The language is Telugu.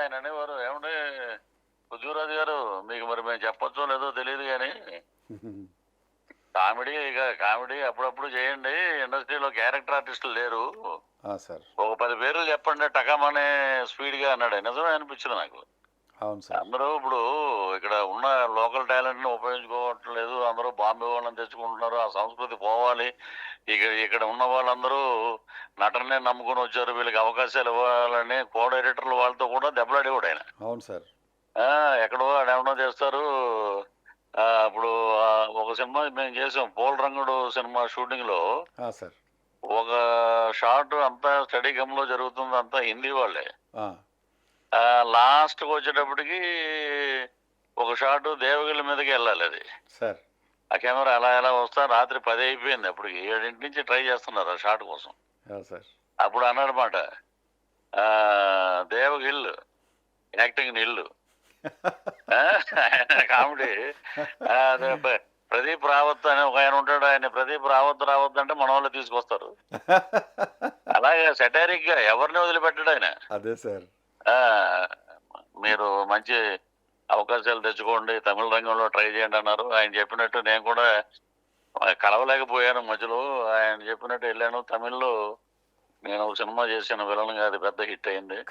ఆయన అనేవారు, ఏమంటే పృథ్వీరాజు గారు మీకు మరి మేము చెప్పొచ్చో లేదో తెలియదు కానీ కామెడీ అప్పుడప్పుడు చేయండి. ఇండస్ట్రీలో క్యారెక్టర్ ఆర్టిస్టులు లేరు. సార్. ఒక 10 పేర్లు చెప్పండి టకమనే స్పీడ్గా అన్నాడు. నిజమే అనిపించింది నాకు. అవును సార్. అందరూ ఇప్పుడు ఇక్కడ ఉన్న లోకల్ టాలెంట్ ని ఉపయోగించుకోవట్లేదు. అందరూ బాంబే వాళ్ళని తెచ్చుకుంటున్నారు. ఆ సంస్కృతి పోవాలి. ఇక్కడ ఉన్న వాళ్ళందరూ నటనే నమ్ముకుని వచ్చారు. వీళ్ళకి అవకాశాలు ఇవ్వాలని కో డైరెక్టర్లు వాళ్ళతో కూడా దెబ్బలాడేవాడు ఆయన. అవును సార్. ఎక్కడో ఆడేమన్నా చేస్తారు. ఇప్పుడు ఒక సినిమా మేము చేసాం, పోల్ రంగుడు సినిమా షూటింగ్ లో సార్. ఒక షాట్ అంతా స్టడీ గమ్ లో జరుగుతుంది, అంతా హిందీ వాళ్ళే. లాస్ట్ కు వచ్చేటప్పటికి ఒక షాట్ దేవగిరి మీదకి వెళ్ళాలి. అది సార్. ఆ కెమెరా అలా ఎలా వస్తా రాత్రి 10 అయిపోయింది. అప్పటికి 7 నుంచి ట్రై చేస్తున్నారు ఆ షాట్ కోసం. సార్. అప్పుడు అన్నాడు మాట, దేవగిల్లు యాక్టింగ్ నిల్లు కామెడీ. ప్రదీప్ రావత్ అని ఒక ఆయన ఉంటాడు, ఆయన ప్రదీప్ రావద్దు అంటే మన వాళ్ళు తీసుకొస్తారు. అలాగే సెటారిక్ గా ఎవరిని వదిలిపెట్టాడు ఆయన. అదే సార్. మీరు మంచి అవకాశాలు తెచ్చుకోండి, తమిళ రంగంలో ట్రై చేయండి అన్నారు. ఆయన చెప్పినట్టు నేను కూడా కలవలేకపోయాను మధ్యలో. ఆయన చెప్పినట్టు వెళ్ళాను. తమిళ్లో నేను ఒక సినిమా చేశాను విలన్ గా, అది పెద్ద హిట్ అయింది.